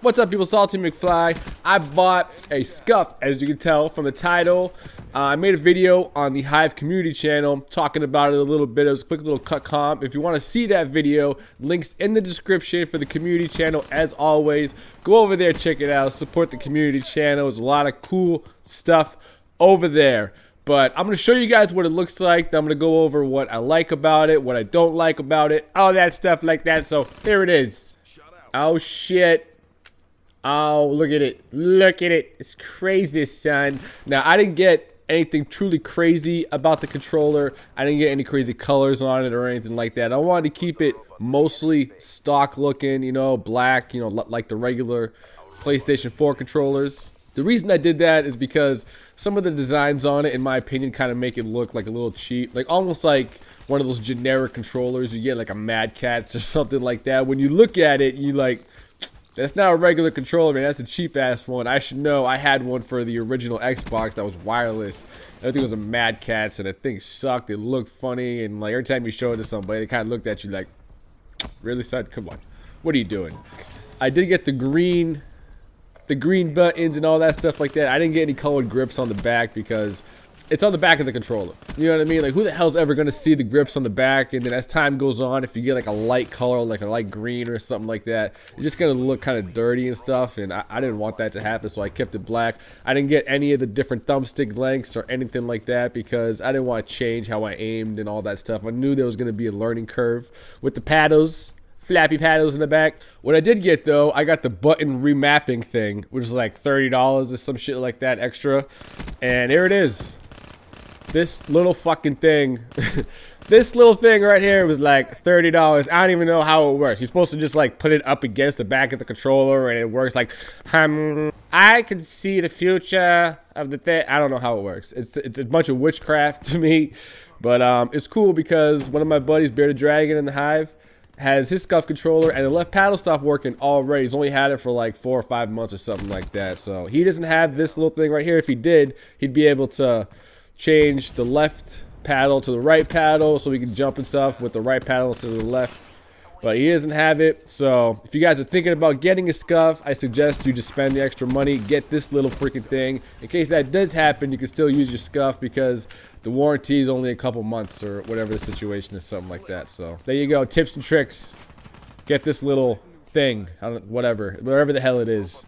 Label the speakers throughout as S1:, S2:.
S1: What's up, people? Salty McFly. I bought a Scuff, as you can tell from the title. I made a video on the Hive community channel talking about it a little bit. It was a quick little cut comp. If you want to see that video, links in the description for the community channel. As always, go over there, check it out, support the community channel. There's a lot of cool stuff over there. But I'm going to show you guys what it looks like. I'm going to go over what I like about it, what I don't like about it, all that stuff like that. So here it is. Oh shit. Oh, look at it. Look at it. It's crazy, son. Now, I didn't get anything truly crazy about the controller. I didn't get any crazy colors on it or anything like that. I wanted to keep it mostly stock looking, you know, black, you know, like the regular PlayStation 4 controllers. The reason I did that is because some of the designs on it, in my opinion, kind of make it look like a little cheap. Like almost like one of those generic controllers you get like a Mad Catz or something like that. When you look at it, you like, that's not a regular controller, man. That's a cheap ass one. I should know. I had one for the original Xbox that was wireless. I think it was a Mad Catz, and the thing sucked. It looked funny, and like every time you show it to somebody, they kind of looked at you like, "Really, son? Come on, what are you doing?" I did get the green buttons and all that stuff like that. I didn't get any colored grips on the back because it's on the back of the controller. You know what I mean? Like, who the hell's ever gonna see the grips on the back? And then as time goes on, if you get like a light color, like a light green or something like that, it's just gonna look kind of dirty and stuff. And I didn't want that to happen, so I kept it black. I didn't get any of the different thumbstick lengths or anything like that because I didn't want to change how I aimed and all that stuff. I knew there was gonna be a learning curve with the paddles. Flappy paddles in the back. What I did get though, I got the button remapping thing, which is like $30 or some shit like that extra. And there it is. This little fucking thing, this little thing right here was like $30. I don't even know how it works. You're supposed to just like put it up against the back of the controller and it works like, I can see the future of the thing. I don't know how it works. It's a bunch of witchcraft to me, but it's cool because one of my buddies, Bearded Dragon in the Hive, has his Scuff controller and the left paddle stopped working already. He's only had it for like 4 or 5 months or something like that. So he doesn't have this little thing right here. If he did, he'd be able to change the left paddle to the right paddle so we can jump and stuff with the right paddle instead of the left. But he doesn't have it. So if you guys are thinking about getting a Scuff, I suggest you just spend the extra money, get this little freaking thing. In case that does happen, you can still use your Scuff because the warranty is only a couple months or whatever the situation is, something like that. So there you go, tips and tricks. Get this little thing, whatever the hell it is.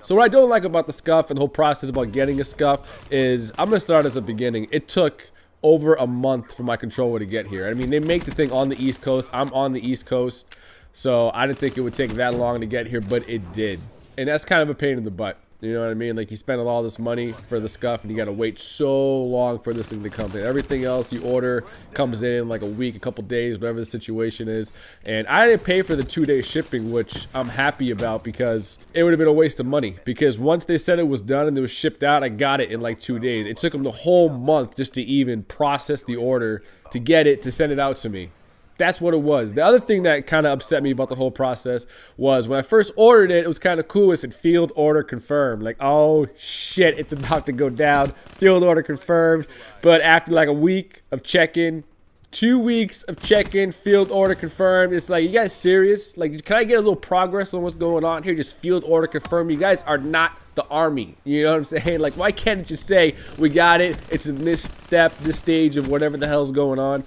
S1: So what I don't like about the Scuff and the whole process about getting a Scuff is, I'm gonna start at the beginning. It took over a month for my controller to get here. I mean, they make the thing on the East Coast. I'm on the East Coast, so I didn't think it would take that long to get here, but it did. And that's kind of a pain in the butt. You know what I mean? Like, you spend all this money for the Scuff and you gotta wait so long for this thing to come in. Everything else you order comes in like a week, a couple days, whatever the situation is. And I didn't pay for the 2-day shipping, which I'm happy about because it would have been a waste of money. Because once they said it was done and it was shipped out, I got it in like 2 days. It took them the whole month just to even process the order, to get it, to send it out to me. That's what it was. The other thing that kind of upset me about the whole process was when I first ordered it, it was kind of cool. It said field order confirmed. Like, oh shit, it's about to go down. Field order confirmed. But after like a week of checking, 2 weeks of checking, field order confirmed. It's like, you guys serious? Like, can I get a little progress on what's going on here? Just field order confirmed. You guys are not the army. You know what I'm saying? Like, why can't it just say, we got it, it's in this step, this stage of whatever the hell's going on.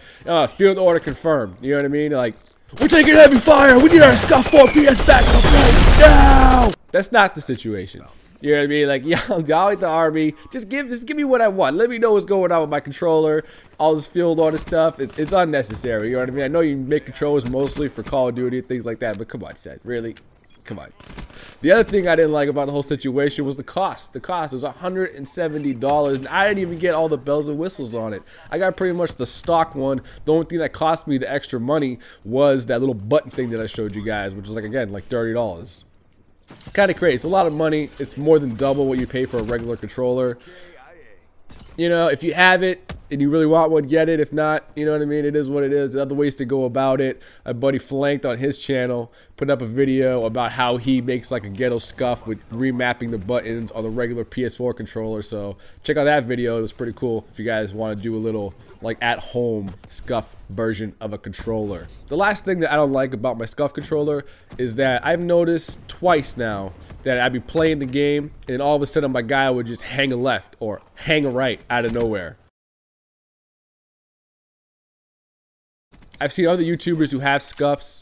S1: Field order confirmed. You know what I mean? Like, we're taking heavy fire. We need our Scuff 4PS back right now. That's not the situation. You know what I mean? Like, y'all at the army, just give me what I want. Let me know what's going on with my controller. All this field order stuff, it's unnecessary. You know what I mean? I know you make controllers mostly for Call of Duty and things like that, but come on, Seth, really? Come on. The other thing I didn't like about the whole situation was the cost. The cost was $170, and I didn't even get all the bells and whistles on it. I got pretty much the stock one. The only thing that cost me the extra money was that little button thing that I showed you guys, which was like, again, like $30. Kind of crazy. It's a lot of money. It's more than double what you pay for a regular controller. you know, if you have it and you really want one, get it. If not, you know what I mean? It is what it is. There's other ways to go about it. My buddy Flanked on his channel put up a video about how he makes like a ghetto scuff with remapping the buttons on the regular PS4 controller. So check out that video. It was pretty cool if you guys want to do a little like at-home scuff version of a controller. The last thing that I don't like about my scuff controller is that I've noticed twice now that I'd be playing the game and all of a sudden my guy would just hang a left or hang a right out of nowhere. I've seen other YouTubers who have scuffs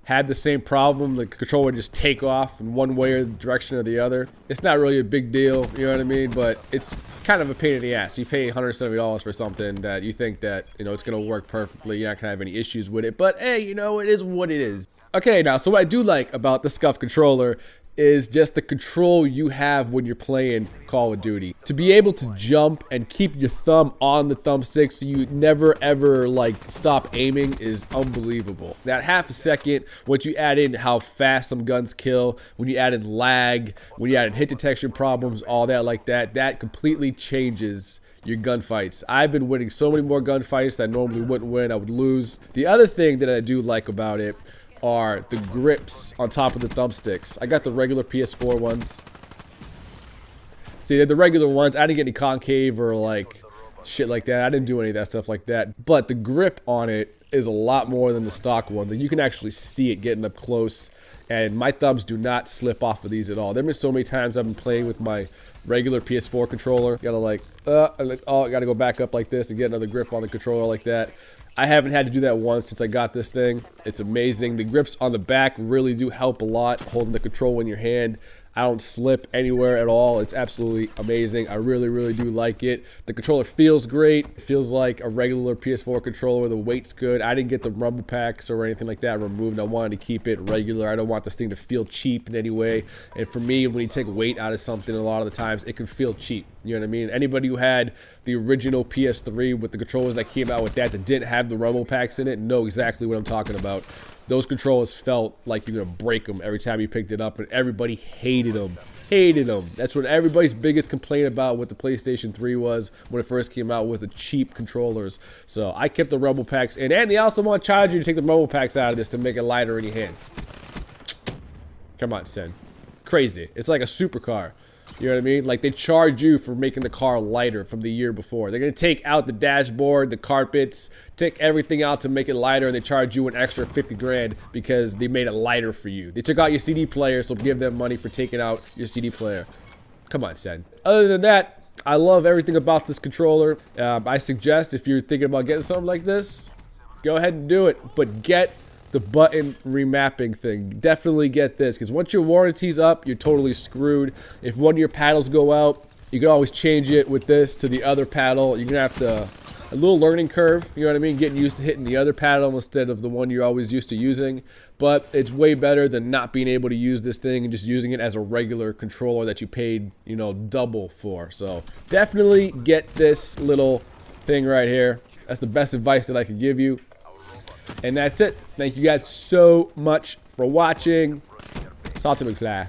S1: had the same problem. The controller would just take off in one way or the direction or the other. It's not really a big deal, you know what I mean? But it's kind of a pain in the ass. You pay $170 for something that you think that, you know, it's going to work perfectly. You're not going to have any issues with it. But hey, you know, it is what it is. Okay, now, so what I do like about the Scuff controller is just the control you have when you're playing Call of Duty. To be able to jump and keep your thumb on the thumbstick so you never ever like stop aiming is unbelievable. That half a second, once you add in how fast some guns kill, when you add in lag, when you add in hit detection problems, all that like that, that completely changes your gunfights. I've been winning so many more gunfights that I normally wouldn't win. I would lose. The other thing that I do like about it are the grips on top of the thumbsticks. I got the regular PS4 ones. See, the regular ones, I didn't get any concave or like shit like that. I didn't do any of that stuff like that. But the grip on it is a lot more than the stock ones. And you can actually see it getting up close. And my thumbs do not slip off of these at all. There have been so many times I've been playing with my regular PS4 controller. Gotta like, I gotta go back up like this and get another grip on the controller like that. I haven't had to do that once since I got this thing. It's amazing. The grips on the back really do help a lot, holding the control in your hand. I don't slip anywhere at all. It's absolutely amazing. I really, really do like it. The controller feels great. It feels like a regular PS4 controller. The weight's good. I didn't get the rumble packs or anything like that removed. I wanted to keep it regular. I don't want this thing to feel cheap in any way. And for me, when you take weight out of something, a lot of the times, it can feel cheap. You know what I mean? Anybody who had the original PS3 with the controllers that came out with that didn't have the rumble packs in it know exactly what I'm talking about. Those controllers felt like you're gonna break them every time you picked it up, and everybody hated them. Hated them. That's what everybody's biggest complaint about what the PlayStation 3 was when it first came out, was the cheap controllers. So I kept the rumble packs in, and they also want to charge you to take the rumble packs out of this to make it lighter in your hand. Come on, Sen. Crazy. It's like a supercar. You know what I mean? Like, they charge you for making the car lighter from the year before. They're going to take out the dashboard, the carpets, take everything out to make it lighter, and they charge you an extra 50 grand because they made it lighter for you. They took out your CD player, so give them money for taking out your CD player. Come on, Sen. Other than that, I love everything about this controller. I suggest if you're thinking about getting something like this, go ahead and do it. But get the button remapping thing. Definitely get this, because once your warranty's up, you're totally screwed. If one of your paddles go out, you can always change it with this to the other paddle. You're gonna have to, a little learning curve, you know what I mean, getting used to hitting the other paddle instead of the one you're always used to using. But it's way better than not being able to use this thing and just using it as a regular controller that you paid, you know, double for. So definitely get this little thing right here. That's the best advice that I could give you. And that's it. Thank you guys so much for watching. Salty McFly.